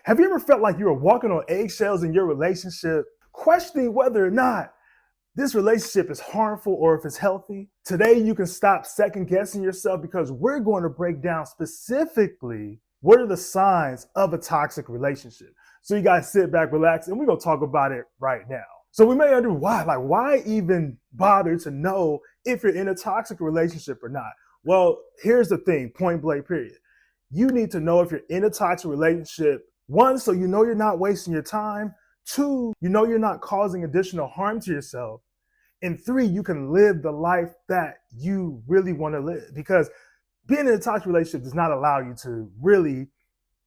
Have you ever felt like you were walking on eggshells in your relationship, questioning whether or not this relationship is harmful or if it's healthy? Today, you can stop second guessing yourself because we're going to break down specifically what are the signs of a toxic relationship. So you guys sit back, relax, and we're going to talk about it right now. So we may wonder why, why even bother to know if you're in a toxic relationship or not? Well, here's the thing, point blank period. You need to know if you're in a toxic relationship. One, so you know you're not wasting your time. Two, you know you're not causing additional harm to yourself. And three, you can live the life that you really want to live. Because being in a toxic relationship does not allow you to really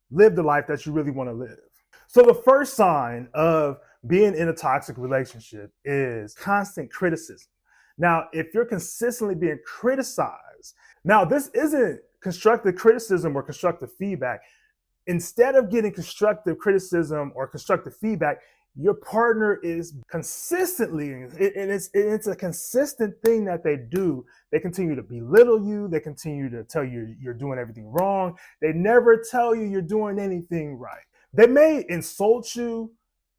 live the life that you really want to live. So the first sign of being in a toxic relationship is constant criticism. Now, if you're consistently being criticized, now this isn't constructive criticism or constructive feedback. Instead of getting constructive criticism or constructive feedback, your partner is consistently, and it's a consistent thing that they do. They continue to belittle you. They continue to tell you you're doing everything wrong. They never tell you you're doing anything right. They may insult you,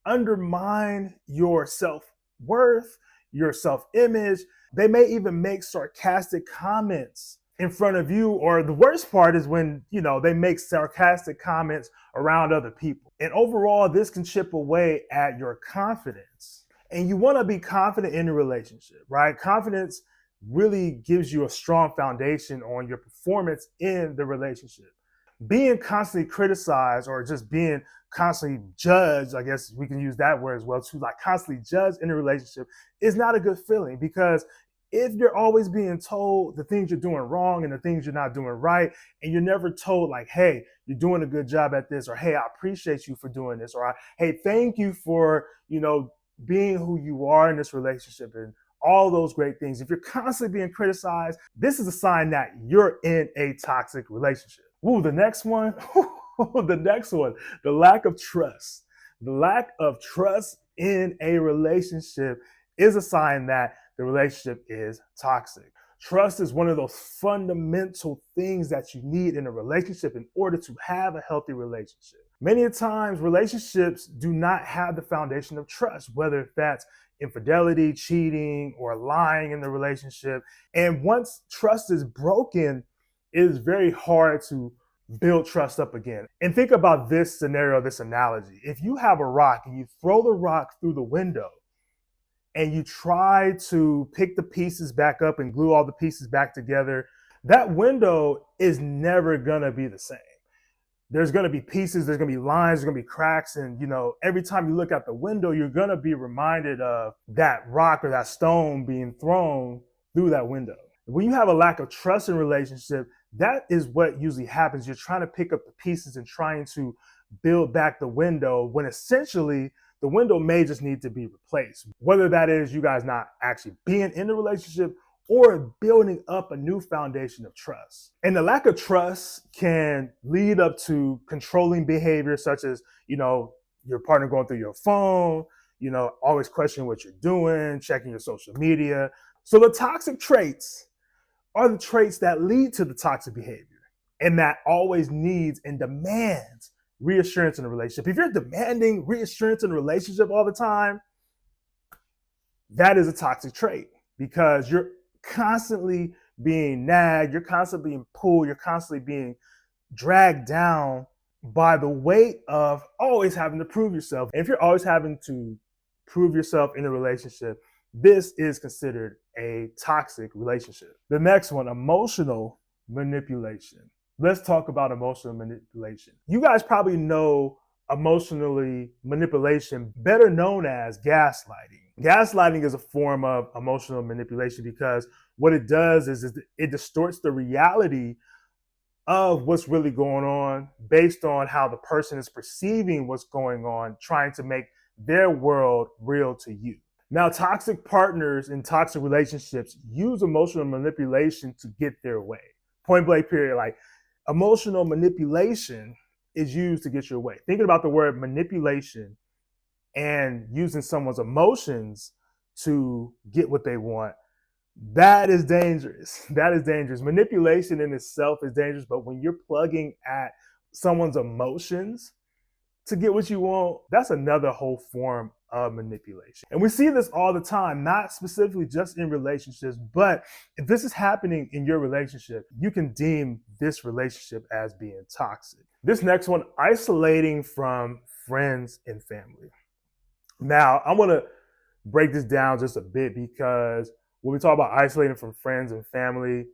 undermine your self-worth, your self-image. They may even make sarcastic comments in front of you, or the worst part is when, they make sarcastic comments around other people. And overall, this can chip away at your confidence. And you want to be confident in a relationship, right? Confidence really gives you a strong foundation on your performance in the relationship. Being constantly criticized or just being constantly judged, I guess we can use that word as well too, like constantly judged in a relationship is not a good feeling, because if you're always being told the things you're doing wrong and the things you're not doing right, and you're never told like, hey, you're doing a good job at this, or hey, I appreciate you for doing this, or hey, thank you for, being who you are in this relationship, and all those great things. If you're constantly being criticized, this is a sign that you're in a toxic relationship. Ooh, the next one, the lack of trust. The lack of trust in a relationship is a sign that the relationship is toxic. Trust is one of those fundamental things that you need in a relationship in order to have a healthy relationship. Many times, relationships do not have the foundation of trust, whether that's infidelity, cheating, or lying in the relationship. And once trust is broken, it is very hard to build trust up again. And think about this scenario, this analogy. If you have a rock and you throw the rock through the window, and you try to pick the pieces back up and glue all the pieces back together, that window is never gonna be the same. There's gonna be pieces, there's gonna be lines, there's gonna be cracks, and every time you look out the window, you're gonna be reminded of that rock or that stone being thrown through that window. When you have a lack of trust in a relationship, that is what usually happens. You're trying to pick up the pieces and trying to build back the window when essentially the window may just need to be replaced. Whether that is you guys not actually being in the relationship or building up a new foundation of trust. And the lack of trust can lead up to controlling behavior, such as, your partner going through your phone, always questioning what you're doing, checking your social media. So the toxic traits are the traits that lead to the toxic behavior, and that always needs and demands reassurance in a relationship. If you're demanding reassurance in a relationship all the time, that is a toxic trait, because you're constantly being nagged, you're constantly being pulled, you're constantly being dragged down by the weight of always having to prove yourself. And if you're always having to prove yourself in a relationship, this is considered a toxic relationship. The next one, emotional manipulation. Let's talk about emotional manipulation. You guys probably know emotionally manipulation, better known as gaslighting. Gaslighting is a form of emotional manipulation because what it does is it distorts the reality of what's really going on based on how the person is perceiving what's going on, trying to make their world real to you. Now, toxic partners in toxic relationships use emotional manipulation to get their way. Point blank period. Like, emotional manipulation is used to get your way. Thinking about the word manipulation and using someone's emotions to get what they want, that is dangerous. That is dangerous. Manipulation in itself is dangerous, but when you're plugging at someone's emotions to get what you want, that's another whole form of manipulation. And we see this all the time, not specifically just in relationships, but if this is happening in your relationship, you can deem this relationship as being toxic. This next one, isolating from friends and family. Now, I'm going to break this down just a bit, because when we talk about isolating from friends and family,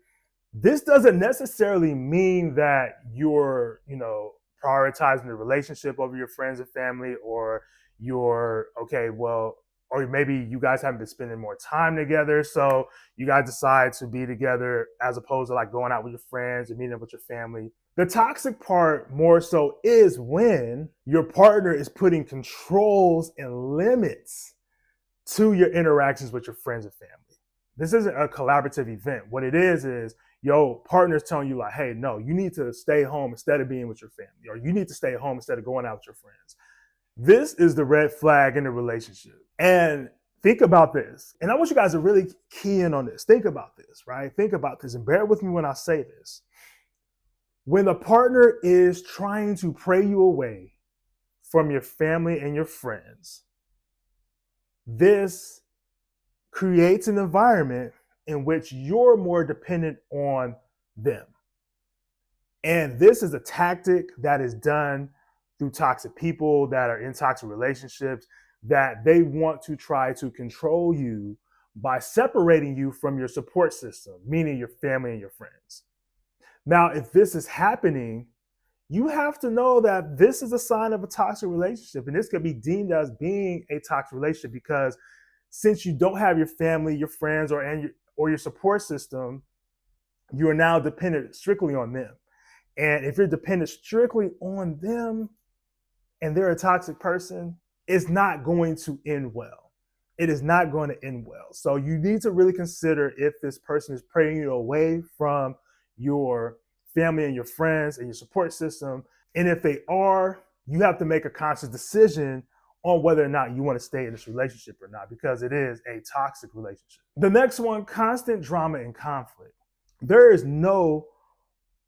this doesn't necessarily mean that you're, prioritizing the relationship over your friends and family, or or maybe you guys haven't been spending more time together, so you guys decide to be together as opposed to like going out with your friends and meeting up with your family. The toxic part more so is when your partner is putting controls and limits to your interactions with your friends and family. This isn't a collaborative event. What it is your partner's telling you like, hey, no, you need to stay home instead of being with your family, or you need to stay home instead of going out with your friends. This is the red flag in a relationship. And think about this. And I want you guys to really key in on this. Think about this, right? Think about this, and bear with me when I say this. When a partner is trying to pray you away from your family and your friends, this creates an environment in which you're more dependent on them. And this is a tactic that is done through toxic people that are in toxic relationships, that they want to try to control you by separating you from your support system, meaning your family and your friends. Now, if this is happening, you have to know that this is a sign of a toxic relationship, and this could be deemed as being a toxic relationship, because since you don't have your family, your friends, or your support system, you are now dependent strictly on them. And if you're dependent strictly on them and they're a toxic person, it's not going to end well. It is not going to end well. So you need to really consider if this person is praying you away from your family and your friends and your support system. And if they are, you have to make a conscious decision on whether or not you want to stay in this relationship or not, because it is a toxic relationship. The next one, constant drama and conflict. There is no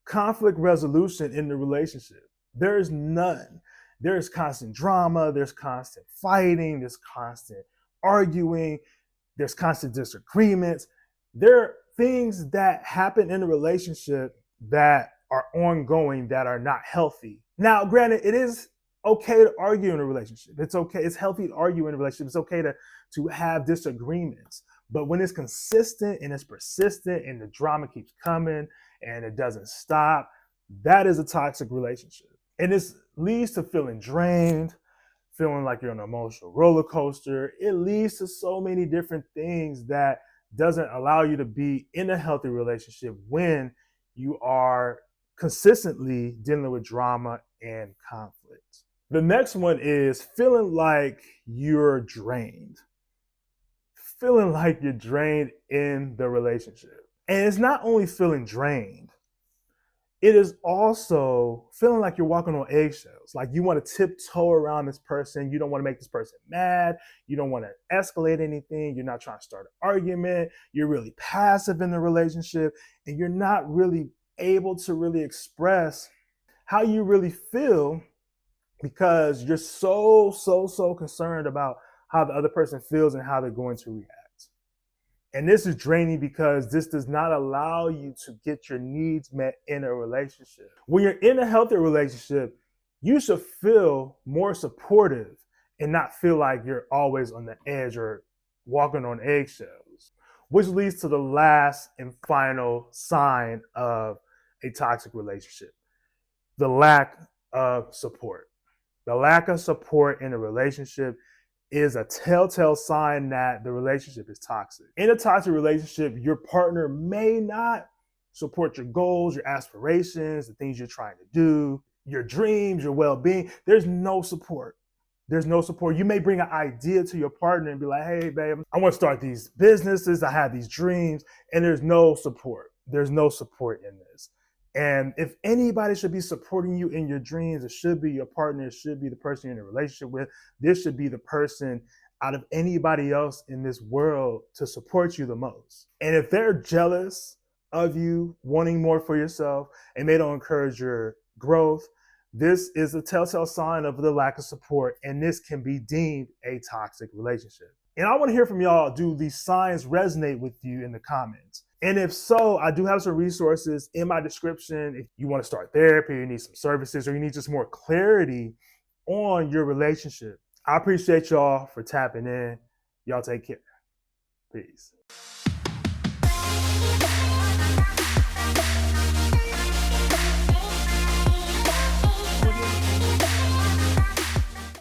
conflict resolution in the relationship. There is none. There's constant drama, there's constant fighting, there's constant arguing, there's constant disagreements. There are things that happen in a relationship that are ongoing, that are not healthy. Now, granted, it is okay to argue in a relationship. It's okay. It's healthy to argue in a relationship. It's okay to have disagreements. But when it's consistent and it's persistent and the drama keeps coming and it doesn't stop, that is a toxic relationship. And this leads to feeling drained, feeling like you're on an emotional roller coaster. It leads to so many different things that doesn't allow you to be in a healthy relationship when you are consistently dealing with drama and conflict. The next one is feeling like you're drained. Feeling like you're drained in the relationship. And it's not only feeling drained, it is also feeling like you're walking on eggshells. Like you want to tiptoe around this person. You don't want to make this person mad. You don't want to escalate anything. You're not trying to start an argument. You're really passive in the relationship, and you're not really able to really express how you really feel, because you're so concerned about how the other person feels and how they're going to react. And this is draining because this does not allow you to get your needs met in a relationship. When you're in a healthy relationship, you should feel more supportive and not feel like you're always on the edge or walking on eggshells, which leads to the last and final sign of a toxic relationship: the lack of support. The lack of support in a relationship is a telltale sign that the relationship is toxic. In a toxic relationship, your partner may not support your goals, your aspirations, the things you're trying to do, your dreams, your well-being. There's no support. There's no support. You may bring an idea to your partner and be like, hey, babe, I want to start these businesses. I have these dreams, and there's no support. There's no support in this. And if anybody should be supporting you in your dreams, it should be your partner. It should be the person you're in a relationship with. This should be the person out of anybody else in this world to support you the most. And if they're jealous of you wanting more for yourself and they don't encourage your growth, This is a telltale sign of the lack of support, and this can be deemed a toxic relationship. And I want to hear from y'all. Do these signs resonate with you in the comments? And if so, I do have some resources in my description. If you want to start therapy, you need some services, or you need just more clarity on your relationship. I appreciate y'all for tapping in. Y'all take care. Peace.